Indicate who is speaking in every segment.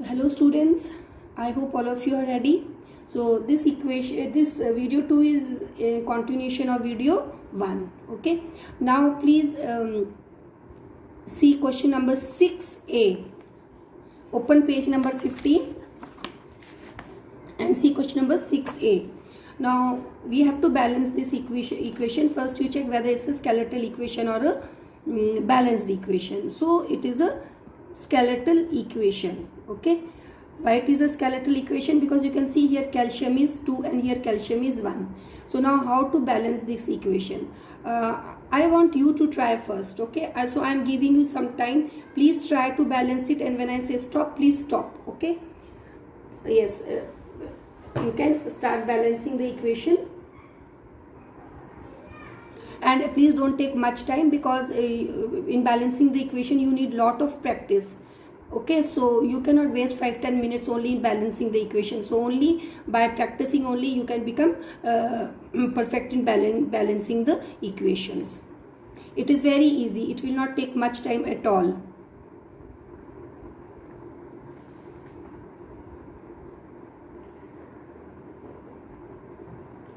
Speaker 1: Hello students, I hope all of you are ready. So this equation, this video 2 is a continuation of video 1. Okay, now please see question number 6a. Open page number 15 and see question number 6a. Now we have to balance this equation. First you check whether it's a skeletal equation or a balanced equation. So it is a skeletal equation. Okay, why it is a skeletal equation? Because you can see here calcium is 2 and here calcium is 1. So now how to balance this equation? I want you to try first. Okay, so I am giving you some time. Please try to balance it, and when I say stop, please stop. Okay, yes, you can start balancing the equation. And please don't take much time, because in balancing the equation you need lot of practice. Okay, so you cannot waste 5-10 minutes only in balancing the equation. So only by practicing only you can become perfect in balancing the equations. It is very easy. It will not take much time at all.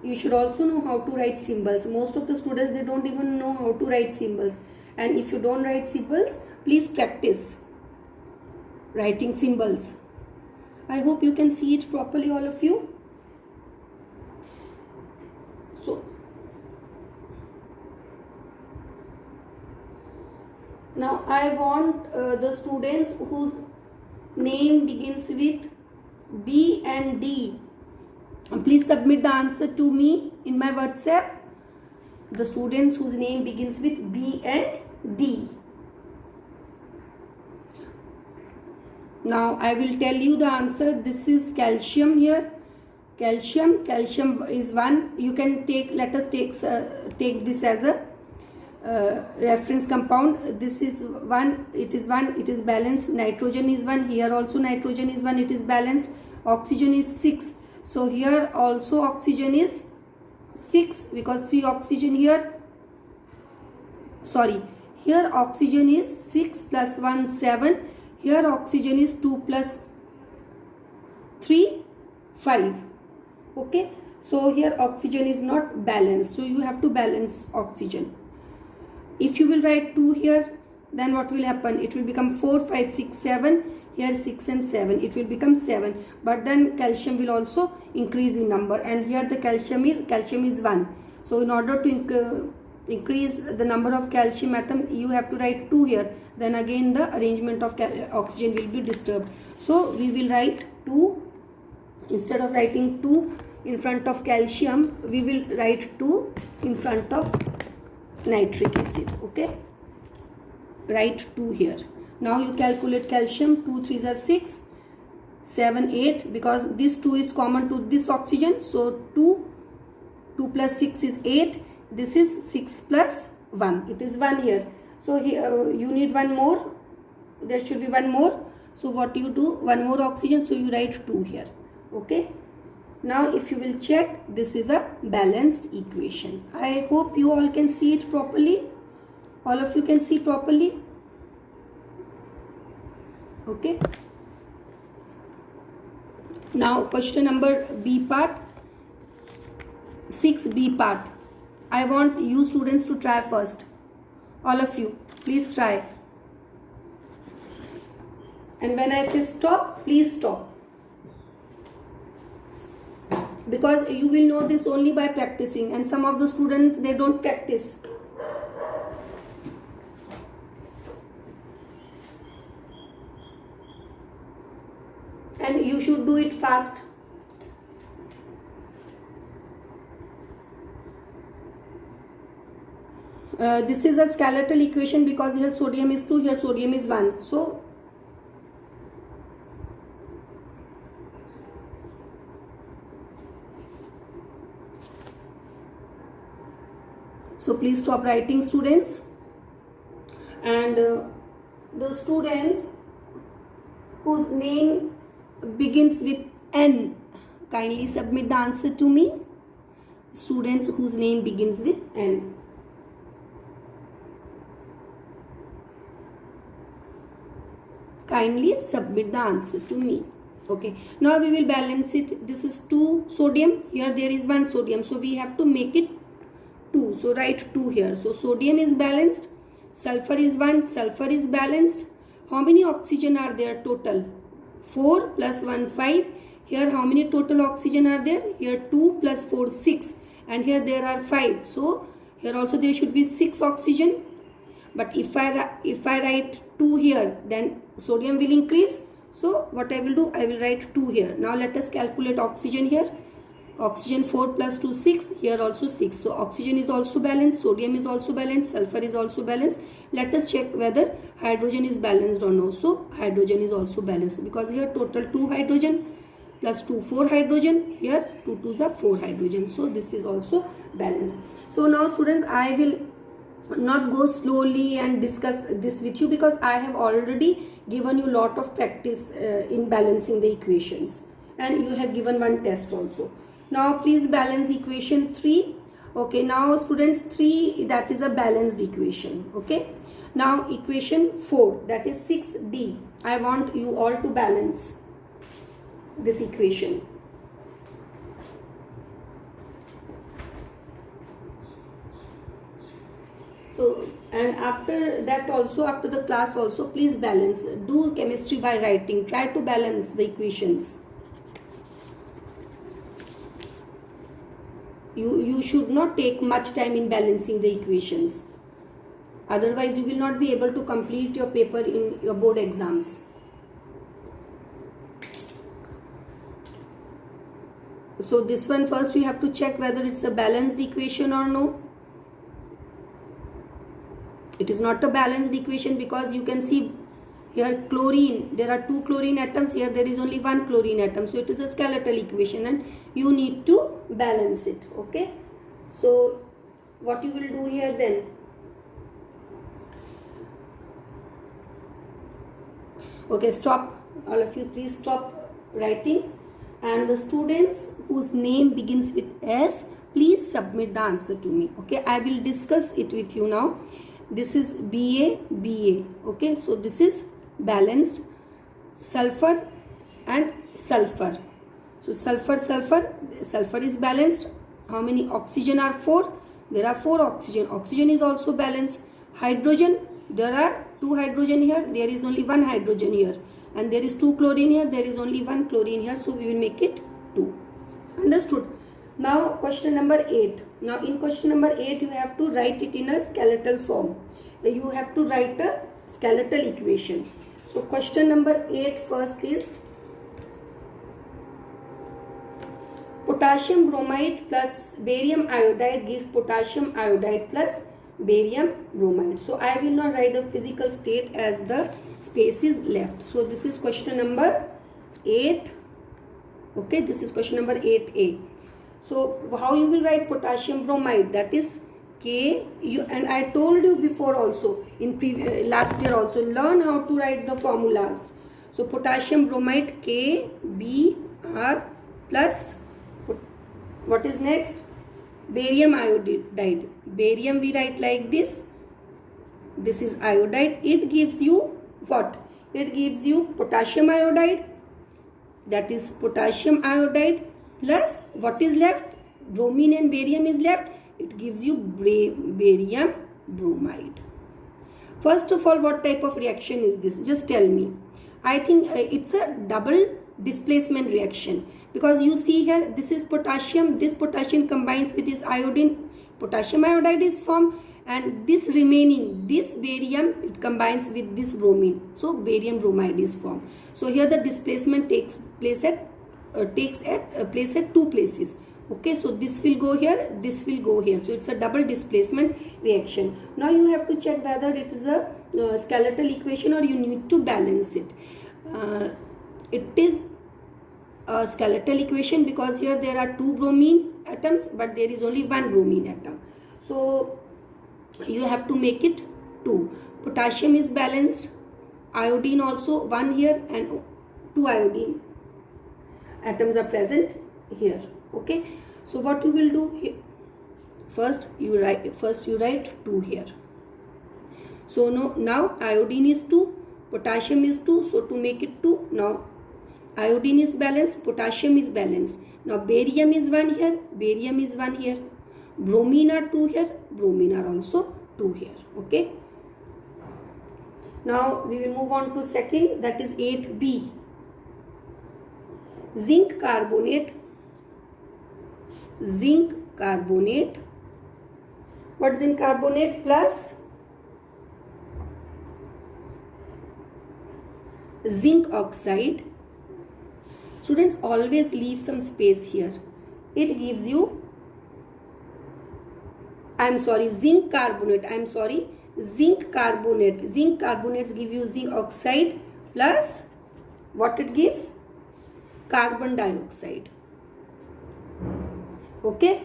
Speaker 1: You should also know how to write symbols. Most of the students, they don't even know how to write symbols. And if you don't write symbols, please practice writing symbols. I hope you can see it properly, all of you. So now I want the students whose name begins with B and D. Please submit the answer to me in my WhatsApp. The students whose name begins with B and D. Now I will tell you the answer. This is calcium here. Calcium is 1. You can take, let us take this as a reference compound. This is 1. It is 1. It is balanced. Nitrogen is 1. Here also nitrogen is 1. It is balanced. Oxygen is 6. So here also oxygen is 6, because see oxygen here. Sorry, here oxygen is 6 plus 1, 7. Here oxygen is 2 plus 3, 5. Okay, so here oxygen is not balanced. So you have to balance oxygen. If you will write 2 here, then what will happen? It will become 4, 5, 6, 7. Here 6 and 7. It will become 7. But then calcium will also increase in number. And here the calcium is 1. So in order to increase the number of calcium atom, you have to write 2 here. Then again the arrangement of oxygen will be disturbed. So we will write 2. Instead of writing 2 in front of calcium, we will write 2 in front of nitric acid. Okay, write 2 here. Now you calculate calcium. 2 3s are 6, 7, 8, because this 2 is common to this oxygen. So 2 plus 6 is 8. This is 6 plus 1. It is 1 here. So here you need one more. There should be one more. So what you do? One more oxygen. So you write 2 here. Okay. Now if you will check, this is a balanced equation. I hope you all can see it properly. All of you can see properly. Okay. Now question number B part, 6B part. I want you students to try first. All of you, please try. And when I say stop, please stop. Because you will know this only by practicing, and some of the students, they don't practice. And you should do it fast. This is a skeletal equation, because here sodium is 2, here sodium is 1. So please stop writing, students. And the students whose name begins with N, kindly submit the answer to me. Students whose name begins with N. Kindly submit the answer to me. Okay, now we will balance it. This is 2 sodium, here there is 1 sodium, so we have to make it 2. So write 2 here. So sodium is balanced, sulfur is 1, sulfur is balanced. How many oxygen are there total? 4 plus 1 5. Here how many total oxygen are there? Here 2 plus 4 6, and here there are 5. So here also there should be 6 oxygen. But if I write 2 here, then sodium will increase. So what I will do, I will write 2 here. Now let us calculate oxygen here. Oxygen 4 plus 2 6, here also 6. So oxygen is also balanced, sodium is also balanced, sulfur is also balanced. Let us check whether hydrogen is balanced or no. So hydrogen is also balanced, because here total 2 hydrogen plus 2 4 hydrogen, here 2 2s are 4 hydrogen. So this is also balanced. So now students, I will not go slowly and discuss this with you, because I have already given you lot of practice in balancing the equations, and you have given one test also. Now please balance equation 3. Okay, now students, 3, that is a balanced equation. Okay, now equation 4, that is 6D. I want you all to balance this equation. So, and after that also, after the class also, please balance. Do chemistry by writing. Try to balance the equations. You should not take much time in balancing the equations. Otherwise, you will not be able to complete your paper in your board exams. So this one, first you have to check whether it's a balanced equation or no. It is not a balanced equation, because you can see here chlorine, there are 2 chlorine atoms, here there is only 1 chlorine atom. So it is a skeletal equation, and you need to balance it. Okay, so what you will do here then? Okay, stop, all of you, please stop writing, and the students whose name begins with S, please submit the answer to me. Okay, I will discuss it with you now. This is BA. Okay, so this is balanced, sulfur and sulfur. So sulfur is balanced. How many oxygen are 4? There are 4 oxygen. Oxygen is also balanced. Hydrogen, there are 2 hydrogen here, there is only 1 hydrogen here, and there is 2 chlorine here, there is only 1 chlorine here. So we will make it 2. Understood? Now question number 8. Now in question number 8, you have to write it in a skeletal form. You have to write a skeletal equation. So question number 8 first is potassium bromide plus barium iodide gives potassium iodide plus barium bromide. So I will not write the physical state as the space is left. So this is question number 8. Okay, this is question number 8A. So how you will write potassium bromide? That is K. And I told you before also, in last year also, learn how to write the formulas. So potassium bromide KBr plus, what is next? Barium iodide. Barium we write like this. This is iodide. It gives you what? It gives you potassium iodide. That is potassium iodide plus what is left? Bromine and barium is left. It gives you barium bromide. First of all, what type of reaction is this? Just tell me. I think it's a double displacement reaction, because you see here, this is potassium. This potassium combines with this iodine. Potassium iodide is formed, and this remaining, this barium, it combines with this bromine. So barium bromide is formed. So here the displacement takes place at 2 places. Okay, so this will go here, this will go here. So it's a double displacement reaction. Now you have to check whether it is a skeletal equation or you need to balance it. It is a skeletal equation because here there are 2 bromine atoms, but there is only 1 bromine atom. So you have to make it 2. Potassium is balanced, iodine also 1 here, and 2 iodine atoms are present here. Okay, so what you will do here? First you write 2 here. So now iodine is 2, potassium is 2, so to make it 2, now iodine is balanced, potassium is balanced. Now barium is 1 here, barium is 1 here, bromine are 2 here, bromine are also 2 here. Okay. Now we will move on to second, that is 8b. Zinc carbonate. Zinc carbonate. What is zinc carbonate? Plus zinc oxide. Students, always leave some space here. It gives you, zinc carbonate. Zinc carbonate. Zinc carbonates give you zinc oxide plus what it gives? Carbon dioxide. Okay.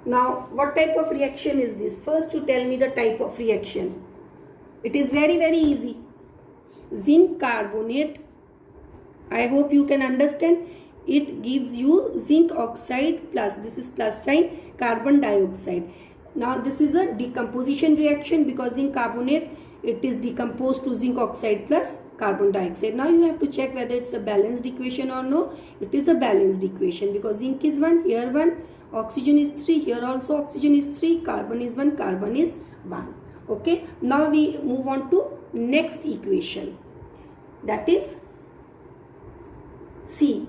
Speaker 1: Now, what type of reaction is this? First, you tell me the type of reaction. It is very, very easy. Zinc carbonate, I hope you can understand. It gives you zinc oxide plus, this is plus sign, carbon dioxide. Now this is a decomposition reaction because zinc carbonate, it is decomposed to zinc oxide plus carbon dioxide. Now you have to check whether it's a balanced equation or no. It is a balanced equation because zinc is 1, here 1, oxygen is 3, here also oxygen is 3, carbon is 1, carbon is 1. Okay. Now we move on to next equation, that is C.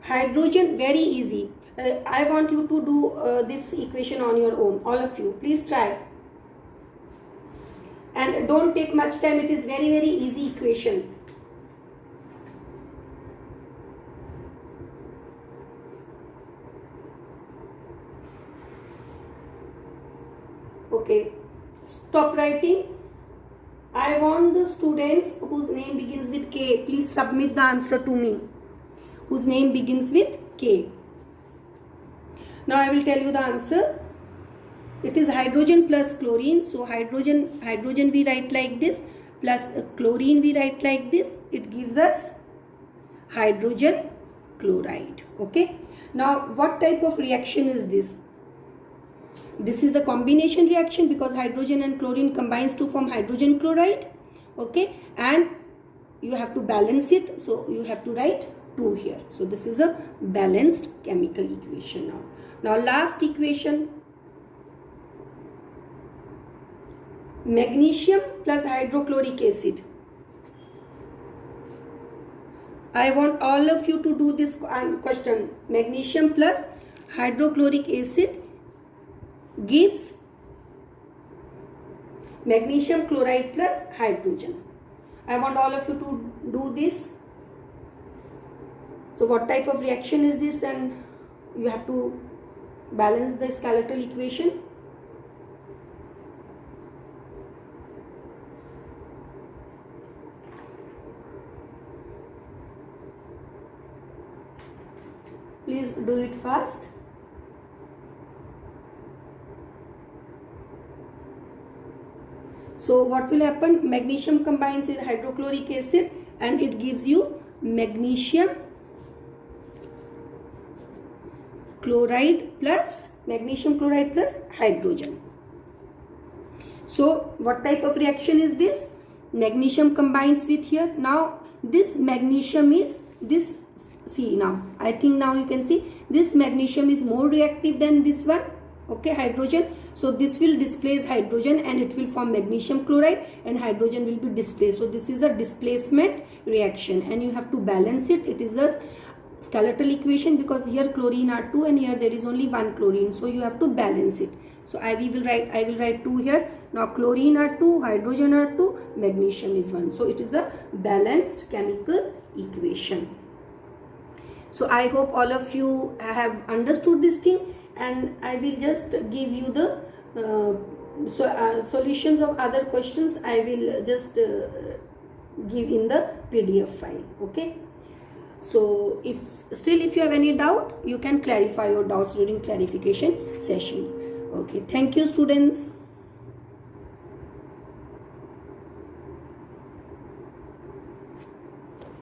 Speaker 1: Hydrogen, very easy. I want you to do this equation on your own, all of you. Please try. And don't take much time, it is very, very easy equation. Okay, stop writing. I want the students whose name begins with K, please submit the answer to me. Whose name begins with K. Now I will tell you the answer. It is hydrogen plus chlorine. So hydrogen we write like this, plus chlorine we write like this. It gives us hydrogen chloride. Okay. Now what type of reaction is this? This is a combination reaction because hydrogen and chlorine combines to form hydrogen chloride. Okay. And you have to balance it. So you have to write 2 here. So this is a balanced chemical equation now. Now last equation, magnesium plus hydrochloric acid. I want all of you to do this question. Magnesium plus hydrochloric acid gives magnesium chloride plus hydrogen. I want all of you to do this. So what type of reaction is this, and you have to balance the skeletal equation. Please do it fast. So what will happen? Magnesium combines with hydrochloric acid and it gives you magnesium chloride plus hydrogen. So what type of reaction is this? Magnesium combines with here. Now this magnesium is this. See, now I think now you can see this magnesium is more reactive than this one. Okay, hydrogen. So this will displace hydrogen and it will form magnesium chloride and hydrogen will be displaced. So this is a displacement reaction and you have to balance it. It is the skeletal equation because here chlorine are 2 and here there is only 1 chlorine. So you have to balance it. So I will write 2 here. Now chlorine are 2, hydrogen are 2, magnesium is 1. So it is a balanced chemical equation. So I hope all of you have understood this thing, and I will just give you the solutions of other questions. I will just give in the PDF file. Okay. So if you have any doubt, you can clarify your doubts during clarification session. Okay. Thank you, students.